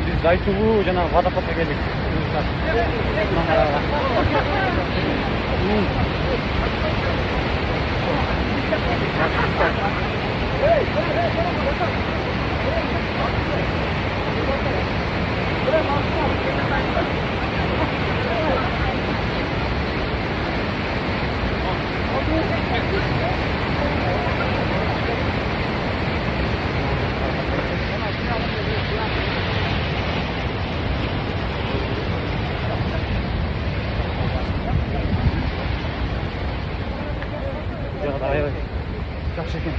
Biz Zaytugu жана водопадка келдик. Жақсы екен.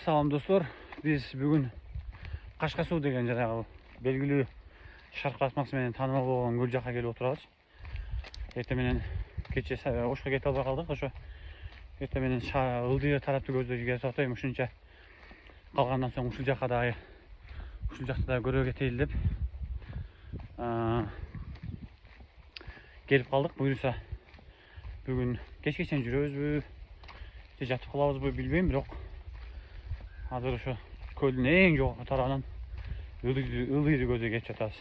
Салам достор, біз бүгін Қашқасу деген жаңағы белгілі шарқ пластмассасымен танымал болған көл жаққа келіп отырамыз. Ертеменен кеше Ошқа кетіп албай қалдық. Ошо ертеменен ылдый тарапты көздөй кетіп атайым. Ушунча қалғандан соң ушул жаққа да көрө кетейин деп келіп қалдық. Буюрса бүгін кешке чейин жүрөбүзбү же жатып калабызбы билбейм, бирок азыр ошо көлдүн эң жогорку тарабынан ылдыйды көздөй кетип жатабыз.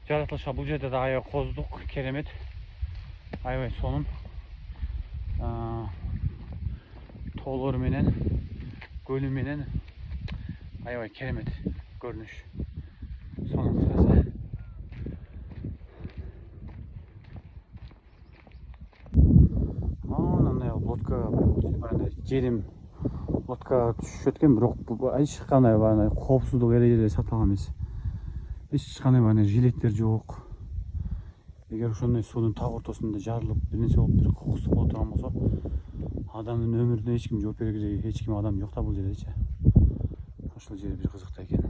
Жаратылышка бул жерде да аябай коздук, керемет, аябай сонун тоолору менен, көлү менен аябай керемет көрүнүш. Сонун кырасы. Мындай лодка, жерим лодка түшүп өткөн, бирок эч кандай коопсуздук эрежелери сакталган эмес. Эч кандай жилеттер жок. Егер ошондой суунун так ортосунда жарылып бир нерсе болуп бир кокустук боло турган болсо, адамдын өмүрүнө эч ким жооп бергиле эч ким адам жок да бул жердечи. Ошол жери бир кызыктуу экен.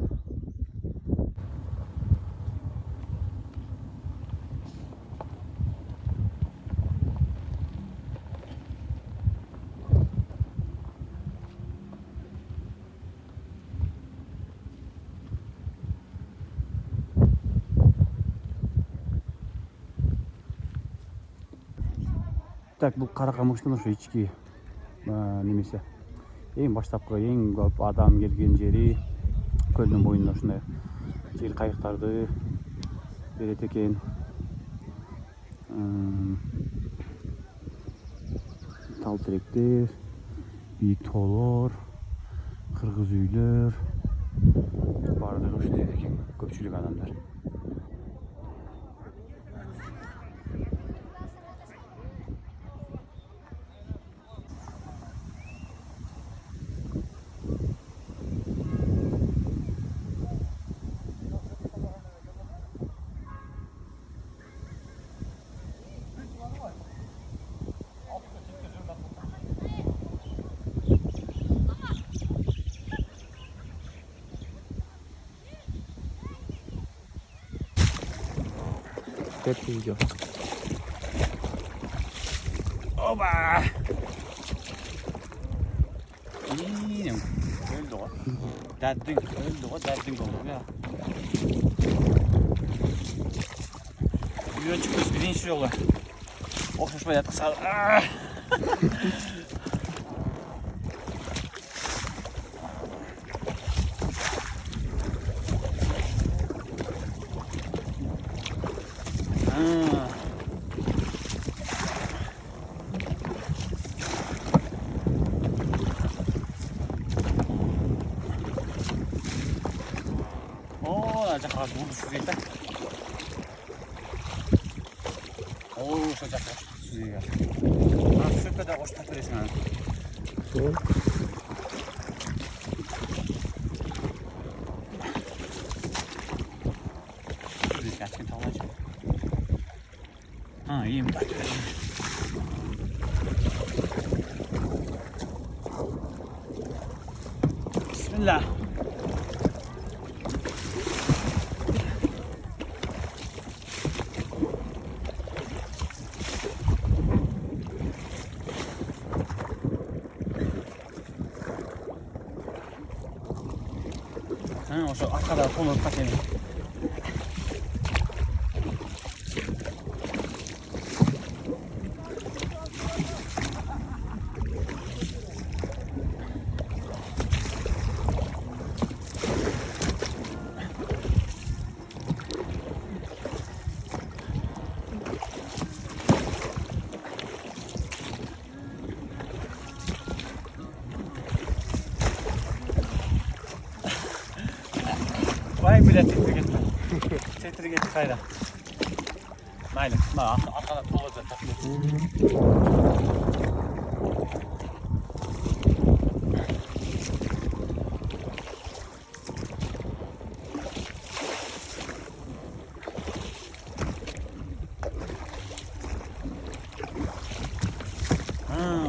Так, бул кара камыштын ошо ички немеси. Эң баштапкы, эң көп адам келген жери көлдүн боюнда ушундай жел кайыктарды берет экен. Тал теректер, бийик тоолор, кыргыз үйлөр баардыгы ушул жерде экен, көпчүлүк адамдар. Тепки видео. Оба! İyiyim. Öldü o. Derdin, öldü o. Derdin oldu ya. Yürü çıkmış birinci yolu. Okşuşma yattık sağ. Жаққа болды сүзейді. Ошо жаққа сүзейге. Сүртпе да қоштап бересің аны. Сүзейге әчкен талайшы. Ем бәт бересің. Бисмилlah. Ошо аркада толуп катайын. Vay bile tekrar gitme. Tekrar git kayda. Mayli, arkada tolacak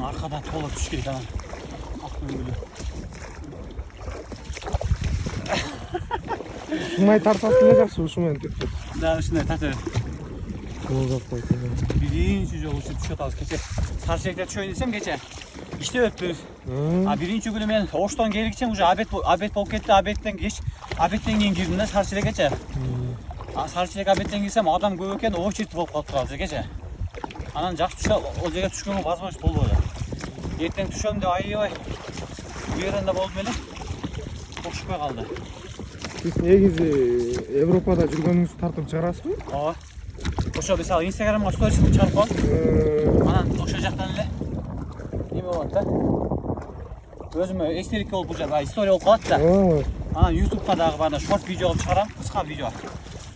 arkada tola düşkün tamam. Aklım gülüyor. Ушундай тарсасы эле жакшы, ушуменен түшүп. Да, ушундай тартып. Колдоп койдум. Биринчи жолу ушинтип түшүп атабыз кече. Сарчекте түшөйүн десем кече. Иштебеппиз. Биринчи күнү мен Оштон келгиче уже обед болуп кетти. Обедтен кийин кирдим да Сарчелекече. Сарчелек обедтен кирсем адам көп экен, очередь болуп калыптыр ал кече. Анан жакшы түшө, ал жерге түшкөнгө возможность болду эле. Эртең түшөм деп аябай. Бу жерде болдум эле. Окшупай калды. Сиз негизи Европада жүргөнүңүздү тартып чыгарасызбы? Ооба. Ошо мисалы Инстаграмга сторис чыгарып коем. Анан ошол жактан эле неме болот да. Өзүмө эстеликке болуп бул жерде история болуп калат да. Анан YouTube'га дагы баары шорт видео кылып чыгарам, кыска видео.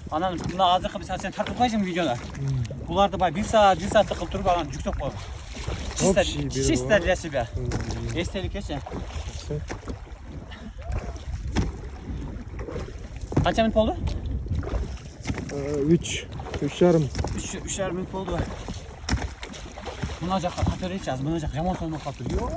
Анан мына азыркы мисалы сен тартып видеону. Буларды бай 1 сааттык кылып туруп анан жүктөп коем. Чисто для себя. Эстеликкечи. Канча минут болду? 3,5. 3,5 minut oldu. Buna жаққа қатер етші, buna жақ жаман сонына қатыр. Yok.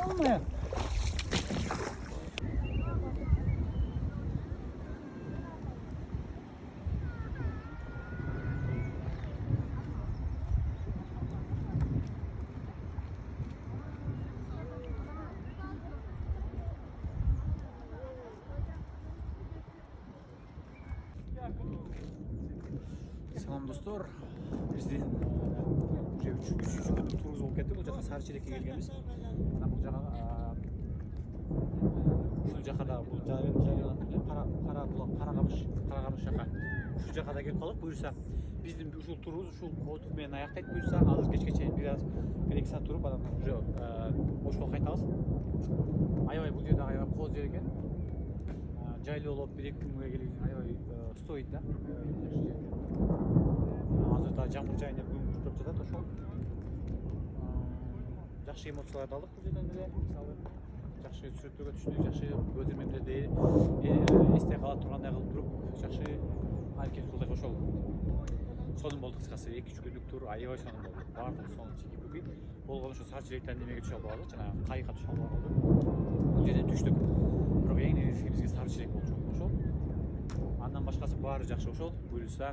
Салам достор, бізден уже 3-3 күндік турымыз болып кетті. Бұл жаққа Сарычелекке келгенбіз. Мына бұл жаққа ушул жаққа да бұл Қарақамыш жаққа. Ушул жаққа да келіп қалдық. Бұйырса біздің ушул турыбыз ушул Коотук менен аяқтайды. Бұйырса азыр кечке чейин бир 2 саат туруп анан уже Ошко кайтабыз. Аябай бұл жерде аябай кооз жер экен. Жайлоолоп 1-2 күнгө келген аябай стоит да. Азыр да жамгыр жайын деп күн жүрүп жатат ошол. Жакшы эмоцияларды алдык бул жерден деле. Мисалы жакшы сүрөттөргө түштүк, жакшы көзөмөлдөрдө эсте кала тургандай кылып туруп, жакшы аракет кылдык ошол. Сонун болду кыскасы 2-3 күндүк тур аябай сонун болду. Баардыгы сонун чеки бүги. Болгону ошо Сарычелектен немеге түшө албадык, жана кайыкка түшө албадык. Бул жерден түштүк. Бирок эң негизги бизге Сарычелек болчу ошол. Андан башкасы баары жакшы ошол. Буюрса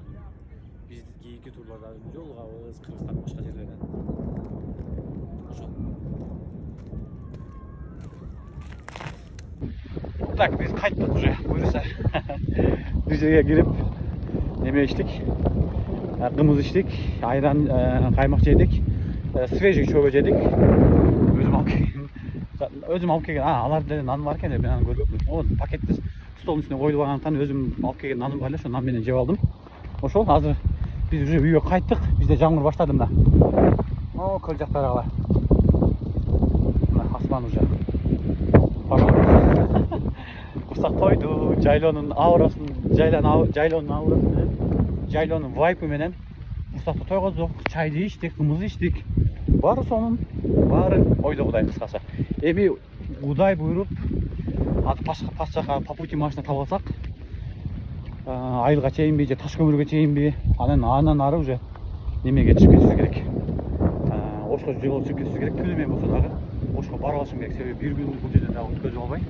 biz keyinki turlarda jol alabız Kırgızstan başka yerlerden. Ошол. Так, biz kayttık уже. Buyursa. Düzeye girip neme içtik. Kımız içtik. Ayran, kaymak yedik. Sveji çöbe yedik. Özüm alıp kelgen. Alar dedi nan varken de ben gördüm. O paketli stolun üstüne koyulup algandan özüm alıp kelgen nanım var. Şu nan menen jep aldım. Ошол азыр biz уже үйгө кайттык. Бизде жаңгыр баштады мына. О, көл жактарга. Мына асман уже. Курсак тойду. Жайлоонун аурасын, жайлоонун вайпы менен курсакты тойгоздук. Чайды ичтик, кымыз ичтик. Баары сонун, баары ойдо Кудай кыскасы. Эми Кудай буйруп, аты пасчака по пути машина таап алсак, айылга чейинби же таш көмүргө чейинби анан ары уже немеге чыгып кетишибиз керек. Ошко жол чыгып кетишибиз керек. Түнү менен болсо дагы Ошко барып алышым керек. Себеби бир күн бул жерден дагы өткөзүп албай.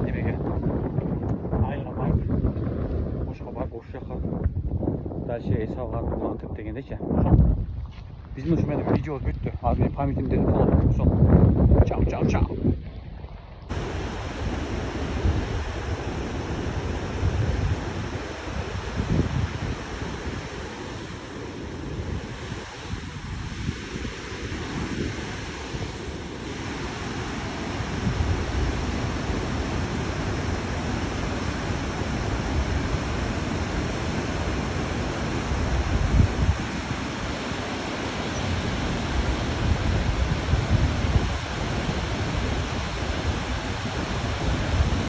Немеге айылга барып Ошко барып ошол жака дальше эс алган улантып дегендейчи. Ошол биздин ушу менен видеобуз бүттү. Азыр мен памятимди толук ошол. Чао.